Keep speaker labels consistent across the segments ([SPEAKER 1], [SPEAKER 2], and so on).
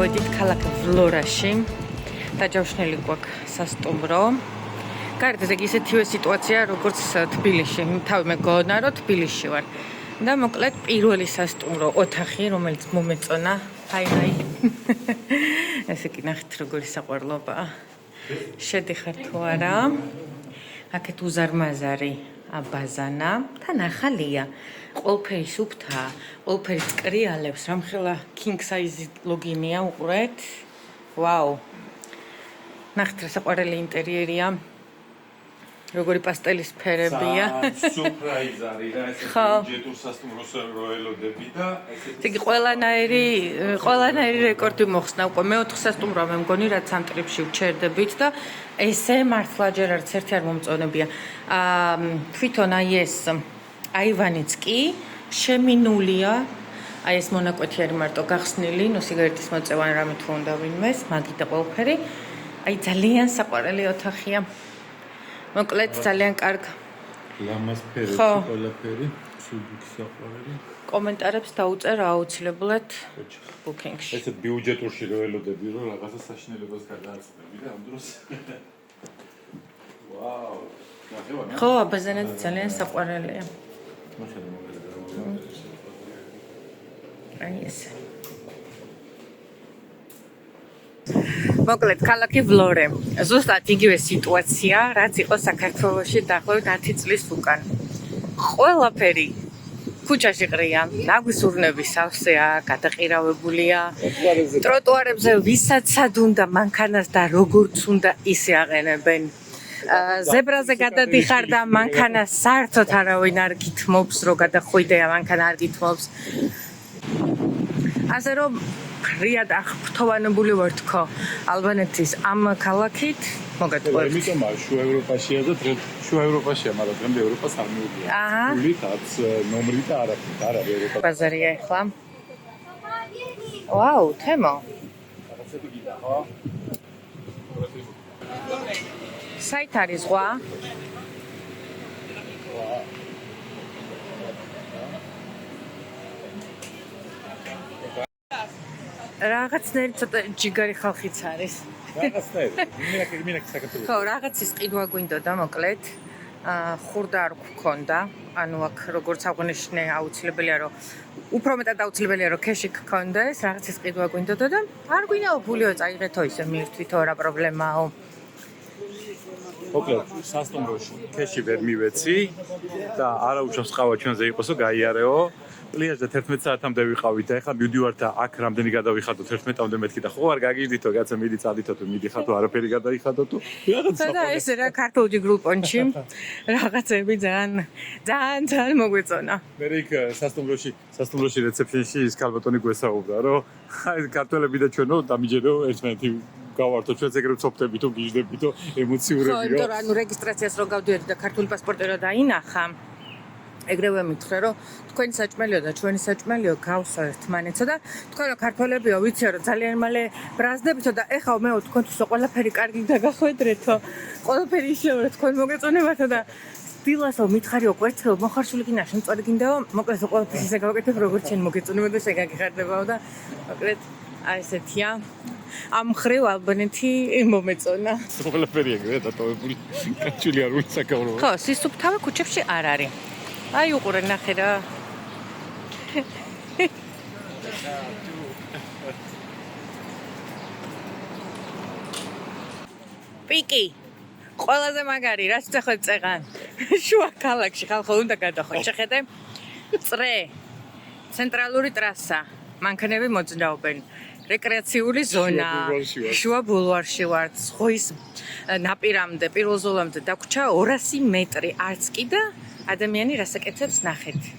[SPEAKER 1] გადავედით ქალაქ ვლორაში. დაჯავშნელი გვაქვს სასტუმრო. გარეთ ეგ ისეთივე სიტუაცია, როგორც თბილისში. თავი მეგონა, რომ თბილისში ვარ. და მოკლედ პირველი სასტუმრო ოთახი, რომელიც მომეწონა. ჰაი. ესე კი ნახეთ როგორი საყვარლობაა. შედიხარ თუ არა? აქეთ უზარმაზარი აბაზანა, თან ახალია. ყველაფერი სუფთა, ყველაფერი წკრიალებს, რამხელა king size ლოგინია უყურეთ. ვაუ. ნახეთ რა საყვარელი ინტერიერია. როგორი პასტელის ფერებია.
[SPEAKER 2] სურპრაიზ არის რა ესე ბიუჯეტურ სასტუმროს რო ელოდები და
[SPEAKER 1] ესე ყველანაირი რეკორდი მოხსნა უკვე მეოთხე სასტუმროა მე მგონი რაც ამ ტრიპში ვჩერდებით და ესე მართლა ჯერ არც ერთი არ მომწონებია. თვითონ აი ეს აივანიც კი შემინულია. აი ეს მონაკვეთი არის მარტო გახსნილი, ნუ სიგარეტის მოწევა ან რამე თუ უნდა ვინმეს, მაგიდა ყველაფერი. აი ძალიან საყვარელი ოთახია. მოკლედ ძალიან კარგი.
[SPEAKER 2] ლამას ფერები ყველაფერი, სუბუქი საყვარელი.
[SPEAKER 1] კომენტარებს დაუწერ აუცილებლად ბუკინგში.
[SPEAKER 2] ესე ბიუჯეტურში რო ელოდები რომ რაღაცა საშინელებას გადააწყდები და ამ დროს. ვაუ.
[SPEAKER 1] ხო, აბაზანაც ძალიან საყვარელია. აი ეს. მოკლედ ქალაქი ვლორე. ზუსტად იგივე სიტუაცია, რაც იყო საქართველოში დაახლოებით 10 წლის უკან. ყველაფერი ქუჩაში ყრია, ნაგვისურნები სავსეა, გადაყირავებულია. ტროტუარებზე ვისაც სად უნდა მანქანას და როგორც უნდა ისე აყენებენ. ზებრაზე გადადიხარ და მანქანას საერთოდ არავინ არ გითმობს, რომ გადახვიდე მანქანა არ გითმობს. ასე რომ რიად აღფრთოვანებული ვარ თქო ალბანეთის ამ ქალაქით მოგატყუებთ.
[SPEAKER 2] იმიტომ შუა ევროპაშია და შუა ევროპაშია, მაგრამ დღემდე ევროპას არ მივიდია. გულითაც ნომრით არ არის ევროპა.
[SPEAKER 1] ბაზარია ახლა. ვაუ, თემო.
[SPEAKER 2] რაღაცები გიდა, ხო?
[SPEAKER 1] საით არის ზღვა? რაღაცნაირი ცოტა ჯიგარი ხალხიც არის.
[SPEAKER 2] რაღაცნაირი. მინაკი საქართველოს.
[SPEAKER 1] ხო, რაღაცის ყიდვა გვინდოდა მოკლედ. ხურდა არ გქონდა. ანუ აქ როგორც აღნიშნე აუცილებელია რომ უფრო მეტად აუცილებელია რომ ქეში გქონდეს, რაღაცის ყიდვა გვინდოდა და არ გვინდაო ფულიო წაიღეთო ისე მირთვითო რა პრობლემაო.
[SPEAKER 2] მოკლედ სასტუმროში ქეში ვერ მივეცი და არა უშავს ყავა ჩვენზე იყოსო გაიარეო. პლიაჟზე 11 საათამდე ვიყავით და ეხლა მივდივარ და აქ რამდენი გადავიხადოთ 11-მდე მეთქი და ხო არ გაგიდითო კაცო მიდი წადითო თუ მიდიხარ თუ არაფერი გადაიხადოთ თუ რაღაცა
[SPEAKER 1] და ეს რა ქართული გრუპონში რაღაცები ძალიან მოგვეწონა.
[SPEAKER 2] მე იქ სასტუმროში რეცეპშენში ის ქალბატონი გვესაუბრა რომ აი ქართველები და ჩვენო დამიჯერო ერთმანეთი გავართო ჩვენს ეგრე ვცოფტები თუ გიჟდები თუ ემოციურები
[SPEAKER 1] ხო, იმიტომ რომ ანუ რეგისტრაციას რო გავდიოდი და ქართული პასპორტი რო დაინახა ეგრევე მითხრე რომ თქვენი საჭმელიო და ჩვენი საჭმელიო გავსო ერთმანეთსო და თქვენ რომ ქართველებიო ვიციო რომ ძალიან მალე ბრაზდებითო და ეხლა მე თქვენთვის ყველაფერი კარგი დაგახვედრეთო ყველაფერი ისეო რომ თქვენ მოგეწონებათო და დილასო მითხარიო კვერცხეო მოხარშული გინდა შემწარი გინდაო მოკლედ ყველაფერს ისე გავაკეთებ როგორც შენ მოგეწონება და შენ გაგიხარდებაო და მოკლედ აი ესეთია ამ ხრივ ალბანეთი მომეწონა
[SPEAKER 2] ყველაფერი ეგრეა დატოვებული კაჩული არ ვისაკავრო
[SPEAKER 1] ხო სისუფთავე ქუჩებში არ არის აი უყურე ნახე რა პიკი ყველაზე მაგარი რაც წახვედ წეღან შუა ქალაქში ხალხო უნდა გადახვიდე შეხედე წრე ცენტრალური ტრასა მანქანები მოძრაობენ რეკრეაციული ზონა შუა ბულვარში ვარ ზღვის ნაპირამდე პირველ ზოლამდე დაგვრჩა 200 მეტრი არც კი და ადამიანი რასაკეთებს ნახეთ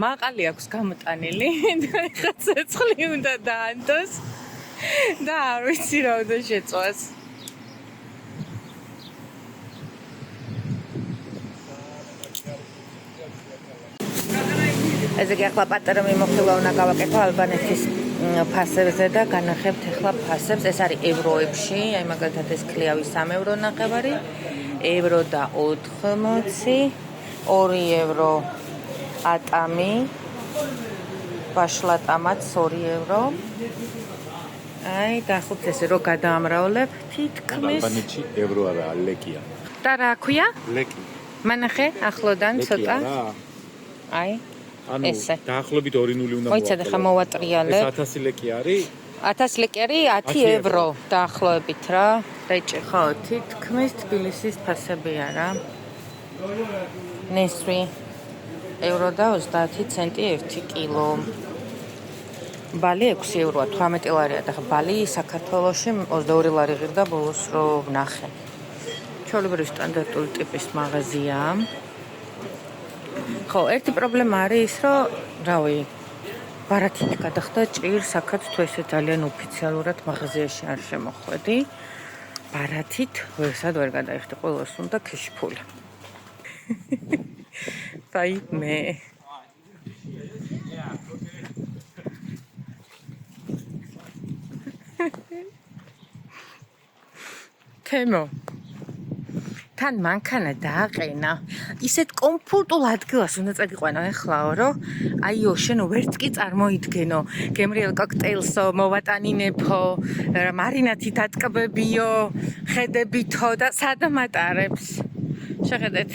[SPEAKER 1] მაყალი აქვს გამოტანილი და ეხლა ცეცხლი უნდა დაანტოს და არ ვიცი რა უნდა შეწვას ესე იგი ახლა პატარა მიმოხილვა უნდა გავაკეთო ალბანეთის ფასებზე და განახებთ ახლა ფასებს ეს არის ევროებში აი მაგალითად ეს ქლიავი 3 ევრო ნახევარი ევრო და 80 2 ევრო ატამი ბაშლატამაც 2 ევრო აი, დახუთ ესე რო გადაამრავლებ, თითქმის.
[SPEAKER 2] ალბანეთში ევრო არაა, ლეკია.
[SPEAKER 1] და რა ქვია?
[SPEAKER 2] ლეკი.
[SPEAKER 1] მანახე, ახლოდან ცოტა. აი,
[SPEAKER 2] ანუ
[SPEAKER 1] ესე.
[SPEAKER 2] დაახლოებით 2.0 უნდა
[SPEAKER 1] მოიცადე ხა მოვატრიალებ.
[SPEAKER 2] ეს 1000 ლეკი არის?
[SPEAKER 1] 1000 ლეკი არის 10 ევრო დაახლოებით რა. რეჭი ხო, თითქმის თბილისის ფასები არა. ნესვი ევრო და 30 ცენტი 1 კილო. ბალი 6 ევროა, 18 ლარია და ბალი საქართველოში 22 ლარი ღირდა ბოლოს რო ვნახე. ჩვეულებრივი სტანდარტული ტიპის მაღაზიაა. ხო, ერთი პრობლემა არის ის, რომ რავი, ბარათით გადახდა ჭირს აქაც თუ ესე ძალიან ოფიციალურად მაღაზიაში არ შემოხვედი. ბარათით ვერსად ვერ გადაიხდი, ყველას უნდა ქეში ფული. Vai me. თემო თან მანქანა დააყენა ისეთ კომფორტულ ადგილას უნდა წაგიყვანო ეხლაო რომ აიო შენო ვერც კი წარმოიდგენო გემრიელ კოქტეილსო მოვატანინებო მარინათი დატკბებიო ხედებითო და სადამატარებს შეხედეთ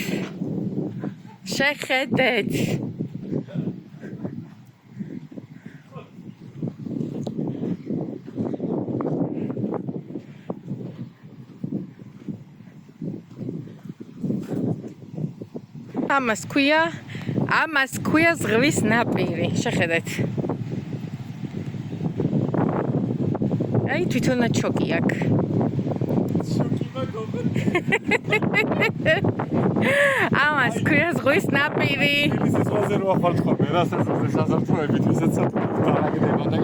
[SPEAKER 1] ამას ქვია ზღვის ნაპირი შეხედეთ აი თვითონაც შოკი აქვს ამას ქვია ზღვის ნაპირი
[SPEAKER 2] ის ზღვაზე რო ახვალ ხოლმე რასაც საზაფროებით ვისაც დააგდება და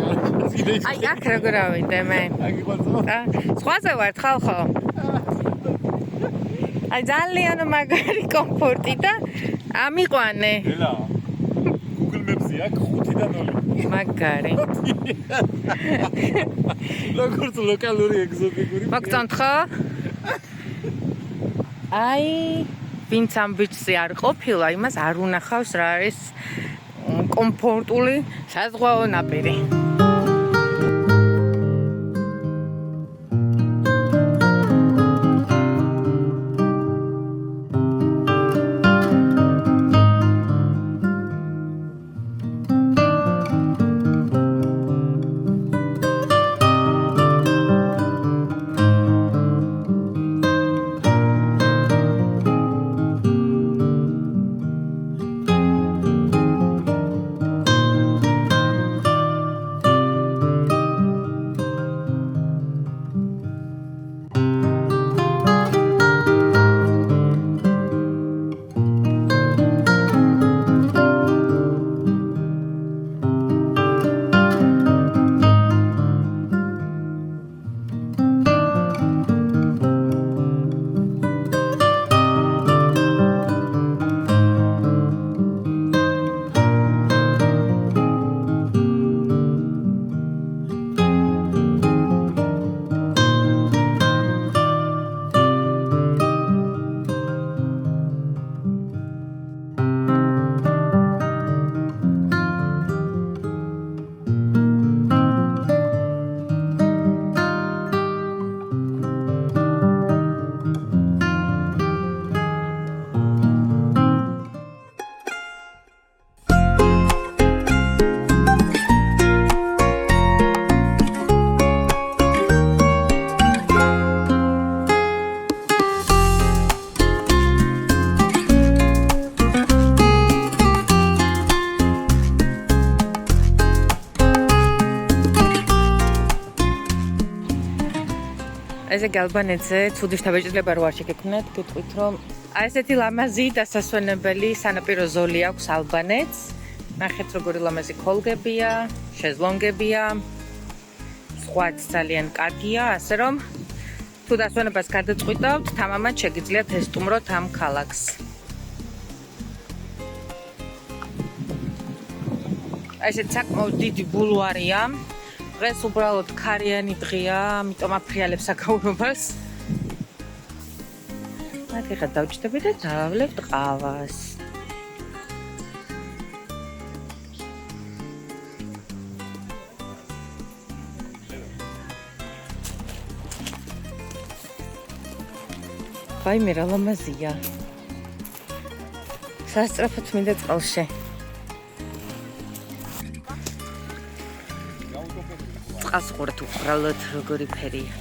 [SPEAKER 1] აი აქ როგორ ავიდე მე ზღვაზე ვარ ხალხო აი ძალიან მაგარი კომფორტი და ამიყვანე
[SPEAKER 2] ელა Google Maps-ი აქ 5-დან 0
[SPEAKER 1] მაგარი
[SPEAKER 2] როგორც ლოკალური ეგზოტიკური
[SPEAKER 1] მოგწონთ ხო? აი ვინც ამ ბიჭზე არ ყოფილა იმას არ უნახავს რა არის კომფორტული საზღვაო ნაპირი ესე გალბანეთზე ცუდი შთაბეჭდილება რო არ შეგექმნათ, გეტყვით რომ აი ესეთი ლამაზი დასასვენებელი სანაპირო ზოლი აქვს ალბანეთს. ნახეთ როგორი ლამაზი ქოლგებია, შეზლონგებია. სხვაც ძალიან კარგია, ასე რომ თუ დასვენებას გადაწყვიტავთ, თამამად შეგიძლიათ ესტუმროთ ამ ქალაქს. აი ესეთ საკმაოდ დიდი ბულვარია. დღეს უბრალოდ ქარიანი დღეა, ამიტომ აფრიალებ საკაურობას. აქ ახლა დავჭდები და დავავლებ ყავას. ვაიმე რა ლამაზია. სასწრაფოდ მინდა წყალში. წყალს ყურთ უყრალოდ როგორი ფერია.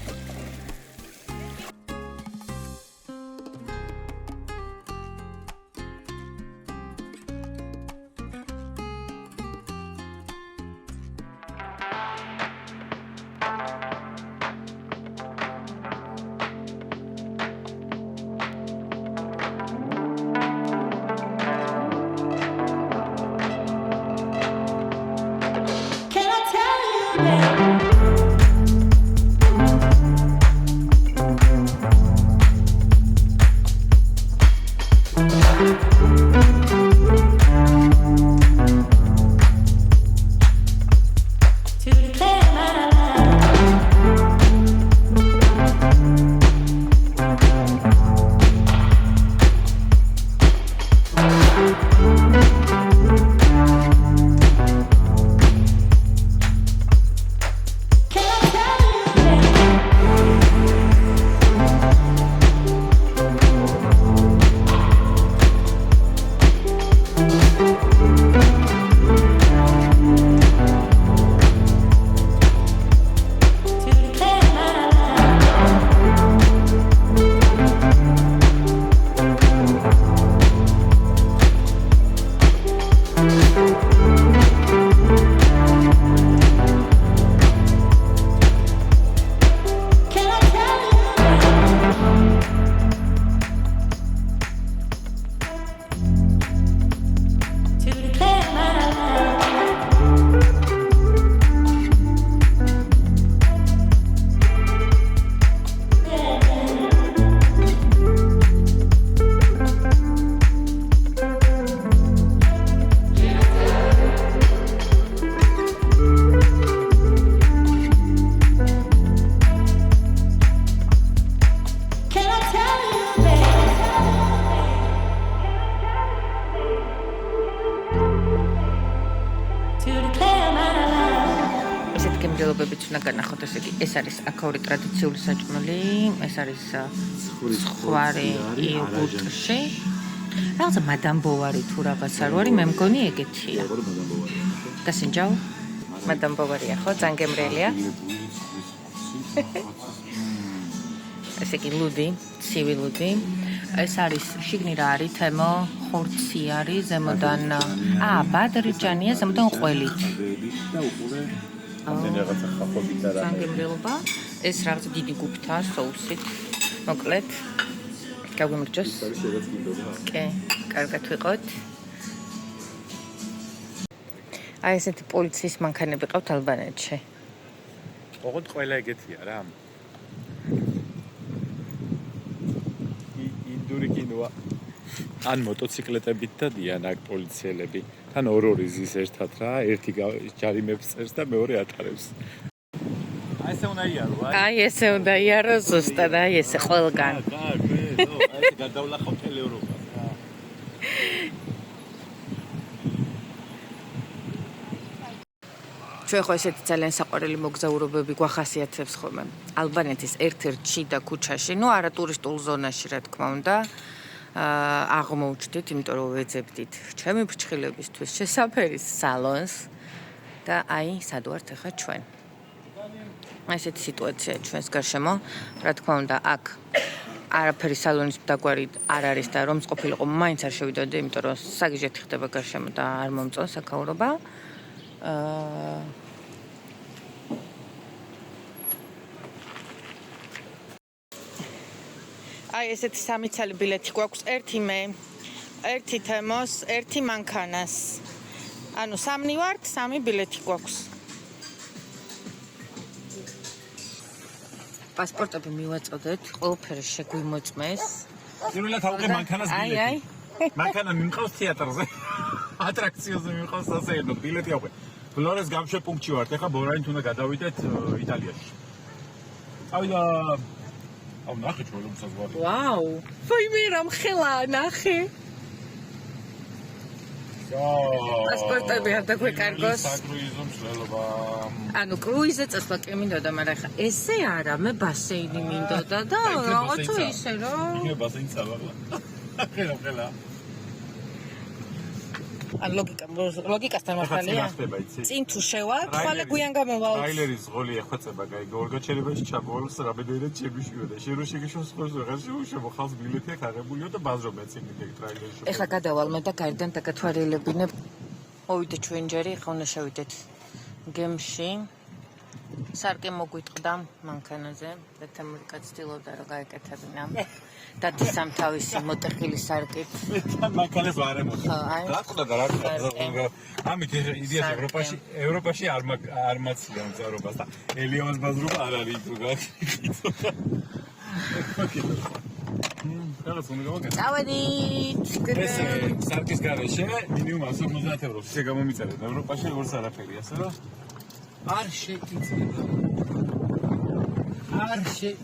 [SPEAKER 1] გემრიელობებიც უნდა განახოთ, ესე იგი, ეს არის აქაური ტრადიციული საჭმელი, ეს არის ხვარი იოგურტში. რაღაცა მადამ ბოვარი თუ რაღაცა რო არის, მე მგონი ეგეთია. გასინჯაო? მადამ ბოვარია ხო? ძალიან გემრიელია. ესე იგი, ლუდი, ცივი ლუდი. ეს არის შიგნი რა არის? თემო, ხორცი არის, ზემოდან ბადრიჯანია, ზემოდან ყველით.
[SPEAKER 2] რაღაცა ხახობით არა.
[SPEAKER 1] სანგემრიელობა. ეს რაღაც დიდი გუფთა соусით. მოკლედ. გაგვიმრჯოს. კი, კარგად ვიყოთ. აი ესეთი პოლიციის მანქანები ყავთ ალბანეთში.
[SPEAKER 2] ოღონდ ყველა ეგეთია რა. ინდური კინოა. ან მოტოციკლეტებით დადიან აქ პოლიციელები. თან ორ-ორი ზის ერთად რა, ერთი ჯარიმებს წერს და მეორე ატარებს. აი ესე უნდა იარო,
[SPEAKER 1] აი ესე უნდა იარო ზუსტად, აი ესე ყველგან.
[SPEAKER 2] აი ესე გადავლახავ მთელ ევროპას რა.
[SPEAKER 1] ჩვენ ხო ესეთი ძალიან საყვარელი მოგზაურობები გვახასიათებს ხოლმე. ალბანეთის ერთ-ერთ შიდა ქუჩაში, ნუ არა ტურისტულ ზონაში რა თქმა უნდა. აღმოუჩდით, იმიტომ რომ ვეძებდით ჩემი ფრჩხილებისთვის შესაფერის სალონს და აი სად ვართ ახლა ჩვენ. ესეთი სიტუაცია ჩვენს გარშემო, რა თქმა უნდა, აქ არაფერი სალონის დაგვარი არ არის და რომს ყოფილიყო, მაინც არ შევიდოდი, იმიტომ რომ საგიჟეთი ხდება გარშემო და არ მომწონს აქაურობა. აი ესეთი სამი ცალი ბილეთი გვაქვს, ერთი მე, ერთი თემოს, ერთი მანქანას. ანუ სამნი ვართ, სამი ბილეთი გვაქვს. პასპორტები მივაწოდეთ, ყველაფერი შეგვიმოწმეს.
[SPEAKER 2] პირველად ავიღე მანქანას ბილეთი.
[SPEAKER 1] აი.
[SPEAKER 2] მანქანა მიმყავს თეატრზე. ატრაქციონზე მიმყავს სასეირნო ბილეთი ავიღე. ფლორეს გამშვე პუნქტში ვართ, ეხლა ბორანით უნდა გადავიდეთ იტალიაში. წავიდა აუ ნახე ჩვენ რომ საზღვარი.
[SPEAKER 1] ვაუ! ვაიმე რა მხელა ნახე. პასპორტები არ დაგვეკარგოს.
[SPEAKER 2] საკრუიზო მშველობა.
[SPEAKER 1] ანუ კრუიზე წასვლა კი მინდოდა, მაგრამ ხა ესე არა, მე ბასეინი მინდოდა და რაღაცა ისე რა.
[SPEAKER 2] მე ბასეინი წავაღლა. ხელა.
[SPEAKER 1] ან ლოგიკასთან მართალია. წინ თუ შევალ, ხვალე გვიან გამოვალ.
[SPEAKER 2] ტრაილერის ზღოლი ეხვეწება, გაი გორგაჩელებაში ჩაბოვალოს რამოდენად შემიშვიო და შენ რო შეგიშოს ხოლმე ვეღარ შემოხავს ბილეთი აქ აღებულიო და ბაზრობ ეცინი ტრაილერში.
[SPEAKER 1] ეხლა გადავალ მე და გარდან დაგათვალიერებინებ. მოვიდე ჩვენ ჯერი, ხა უნდა შევიდეთ გემში. სარკე მოგვიტყდა მანქანაზე და თემურიკა ცდილობდა რომ გაეკეთებინა. დადი სამთავისი მოტეხილი სარკით.
[SPEAKER 2] მანქანას არ ემოწ. დაწყდა და რა თქვა. ამით იდეას ევროპაში არ მაცია მწარობას და ელიავას ბაზრობა არ არის თუ გაკეთდა. წავედით.
[SPEAKER 3] ეს სარკის გარეშე მინიმუმ 150 ევროს ისე გამომიწერეთ ევროპაში როგორც არაფერი ასე რომ არ შეიძლება.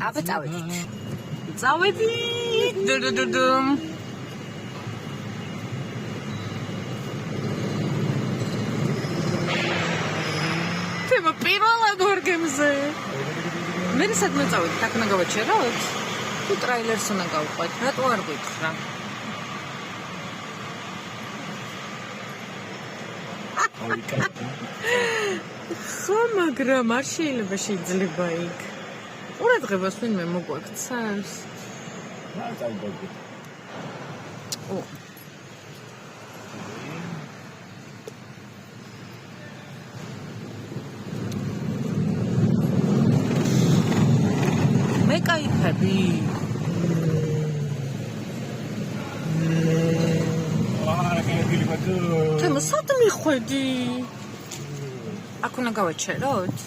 [SPEAKER 1] აბა წავედით. წავედით. დუდუდუდუმ. თემა პირველად ვარ გემზე. მე სადმე წავედით, აქ უნდა გავაჩეროთ? თუ ტრაილერს უნდა გავყვეთ, რატო არ გითხრა? ხო, მაგრამ არ შეიძლება შეიძლება იქ. ყურადღებას ვინმე მოგვაქცევს. ო. მე кайფები. თემო სად მიხვედი? აქ უნდა გავაჩეროთ?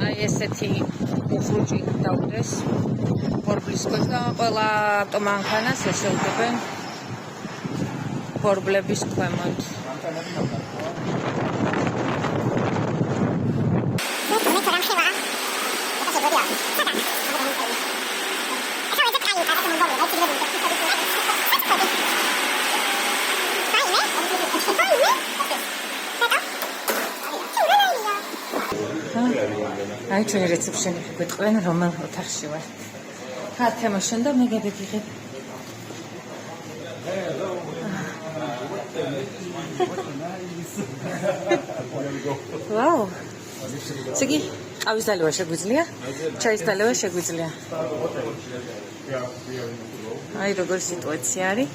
[SPEAKER 1] აი ესეთი უხრუჭი დავდეს. ფორბლის ქვეშ და ყველა ავტომანქანას ესევდებენ ფორბლების ქვემოთ. აი ჩვენი რეცეპშენი გეტყვენ რომელ ოთახში ვარ. ხა თემაშენ და მე გადაგიღებ. ვაუ. სიგი, ყავის დალევა შეგვიძლია? ჩაის დალევა შეგვიძლია? აი როგორი სიტუაცია არის?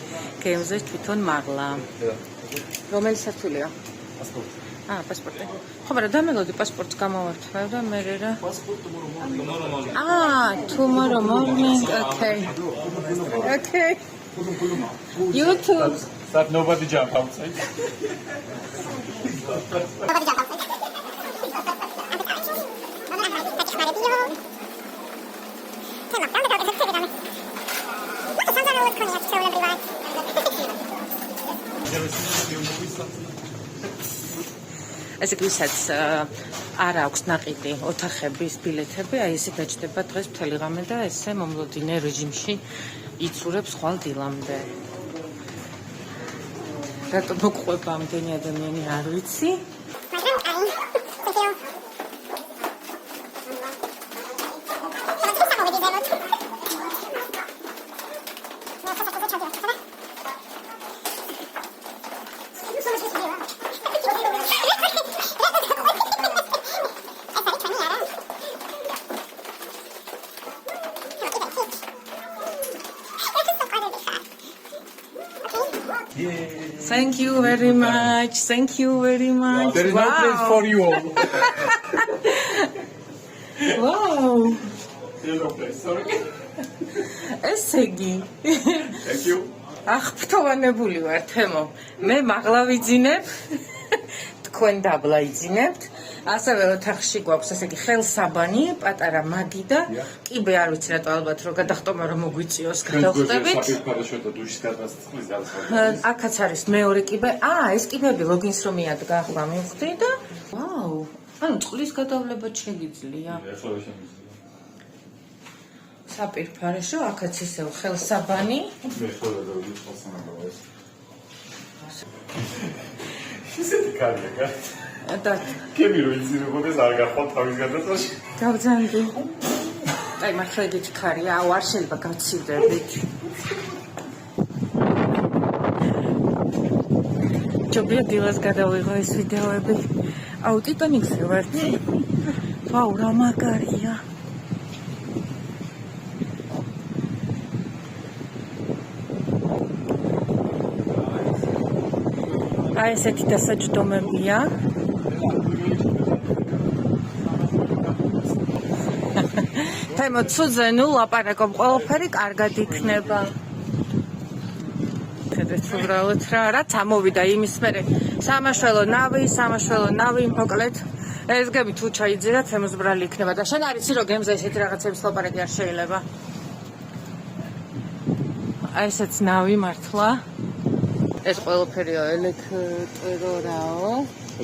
[SPEAKER 1] გემზე თვითონ მაღლა. რომელი სართულია?
[SPEAKER 3] პასპორტი.
[SPEAKER 1] პასპორტი. ხო, მაგრამ დამელოდი პასპორტს გამოვართვევ და მე რა. tomorrow morning. Okay. You too.
[SPEAKER 3] That nobody jump outside.
[SPEAKER 1] ესე ვისაც არ აქვს ნაყიდი ოთახების ბილეთები, აი ესე გაჩნდება დღეს მთელი ღამე და ესე მომლოდინე რეჟიმში იცურებს ხვალ დილამდე. რატო მოყვება ამდენი ადამიანი არ ვიცი. Thank you very much. Thank you very much.
[SPEAKER 3] There is no place for you all.
[SPEAKER 1] Wow.
[SPEAKER 3] There is no place. Sorry.
[SPEAKER 1] ესე იგი.
[SPEAKER 3] Thank you.
[SPEAKER 1] აღფრთოვანებული ვარ, თემო. მე მაღლა ვიძინებ. თქვენ დაბლა იძინებთ. ასევე ოთახში გვაქვს ესე იგი ხელსაბანი, პატარა მაგი და კიბე არ ვიცი რატო ალბათ რომ გადახტომა რომ მოგვიწიოს გადავხტებით. აქაც არის მეორე კიბე. ეს კიბები ლოგინს რომ მიადგა ახლა მივხვდი და ვაუ. ანუ წყლის გადავლება შეგიძლია. საპირფარეშო, აქაც ისევ ხელსაბანი.
[SPEAKER 2] მე ხოლმე დავიწყო ხალხსანაგავა ეს. ისეთი კარგია.
[SPEAKER 1] და
[SPEAKER 2] კემი რო იზრდებოდეს არ გახვალ თავის გადაწყვეტაში.
[SPEAKER 1] გავძანდი. აი, მართლაც ხარია, აუ არ შეიძლება გავცივდებით. ჯობია დილას გადავიღო ეს ვიდეოები. აუ, ტიტანიკზე ვარ. ვაუ, რა მაგარია. აი, ესეთი დასაჯდომებია. თემო ცუძე ნუ ლაპარაკობ, ყველაფერი კარგად იქნება. ხედეთ უბრალოდ რაც ამოვიდა იმის მერე სამაშველო ნავი, მოკლედ ეს გები თუ ჩაიძირა თემოს ბრალი იქნება და შენ არის რომ გემზე ესეთი რაღაცების ლაპარაკი არ შეიძლება. აი ესეც ნავი მართლა. ეს ყველაფერი ელექტრორაო.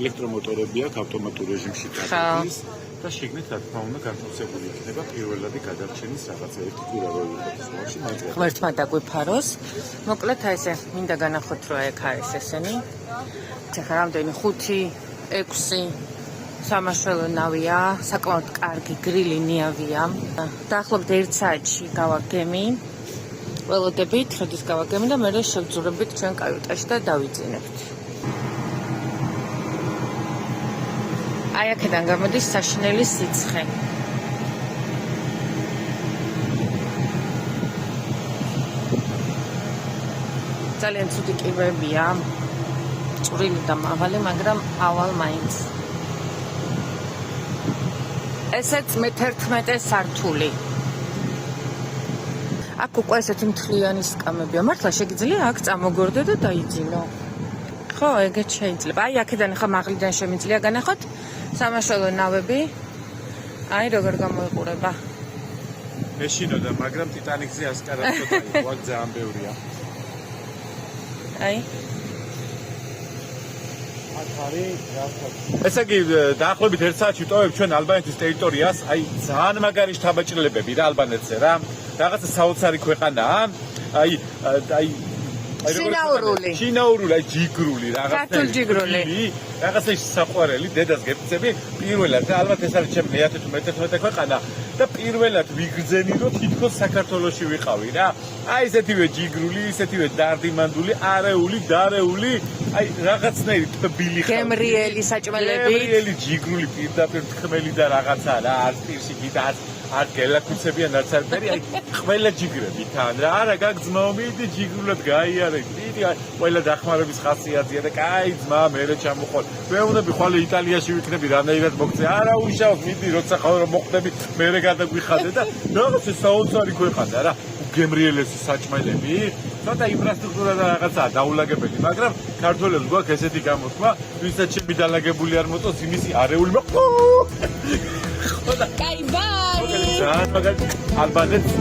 [SPEAKER 2] ელექტრომოტორები აქვს ავტომატურ რეჟიმში გადადის და შეგნით რა თქმა უნდა განთავსებული იქნება პირველადი გადარჩენის რაღაცა ერთი კვირა რო იყოს მაშინ მაინც
[SPEAKER 1] ღმერთმა დაგვიფაროს. მოკლედ აი ესე მინდა განახოთ რომ ეგ არის ესენი. ეხლა რამდენი 5-6 სამაშველო ნავია, საკმაოდ კარგი გრილი ნიავია. დაახლოებით 1 საათში გავაგემი. ველოდებით, როდის გავაგემი და მერე შევძურებით ჩვენ კაიუტაში და დავიძინებთ. აი აქედან გამოდის საშინელი სიცხე. ძალიან ცუდი კიბეებია. წვრილი და მაღალი, მაგრამ ავალ მაინც. ესეც მე-11 სართული. აქ უკვე ესეთი მთლიანი სკამებია. მართლა შეგიძლია აქ წამოგორდე და დაიძინო. ხო, ეგეც შეიძლება. აი აქედან ხა მაღლიდან შემიძლია განახოთ სამაშველო ნავები. აი როგორ გამოიყურება.
[SPEAKER 2] მეშინოდა, მაგრამ ტიტანიკზე ასკარად ცოტა ვაკ ძალიან ბევრია.
[SPEAKER 1] აი
[SPEAKER 2] ესე იგი დაახლოებით 1 საათში ვტოვებ ჩვენ ალბანეთის ტერიტორიას, აი ძალიან მაგარი შთაბეჭდილებები რა ალბანეთზე რა. რაღაცა საოცარი ქვეყანაა. აი შინაურული, აი ჯიგრული რაღაცა.
[SPEAKER 1] ქართულ ჯიგრული.
[SPEAKER 2] რაღაცა საყვარელი დედას გეფიცები. პირველად და ალბათ ეს არის ჩემი მე-11 ქვეყანა და პირველად ვიგრძენი რომ თითქოს საქართველოში ვიყავი რა. აი ესეთივე ჯიგრული, ესეთივე დარდიმანდული, არეული, დარეული, აი რაღაცნაირი თბილი ხალხი.
[SPEAKER 1] გემრიელი საჭმელები.
[SPEAKER 2] გემრიელი ჯიგრული პირდაპირ თქმელი და რაღაცა რა, არც პირში გიდა არ გელაკუცებიან არც არაფერი, აი ყველა ჯიგრები თან რა, არა გაგზმაო მიდი ჯიგრულად გაიარე, მიდი ყველა დახმარების ხასიათია და კაი ძმა მერე ჩამოყოლ. მეუბნები ხვალე იტალიაში ვიქნები რანაირად მოგწე, არა უშავ მიდი როცა ხარ მოხდები მერე გადაგვიხადე და რაღაცა საოცარი ქვეყანა რა. გემრიელესი საჭმელები, ცოტა ინფრასტრუქტურა და რაღაცაა დაულაგებელი, მაგრამ ქართველებს გვაქვს ესეთი გამოთქმა, ვისაც ჩემი დალაგებული არ მოწონს, იმისი არეული
[SPEAKER 1] კაი ბაი.
[SPEAKER 2] ალბანეთს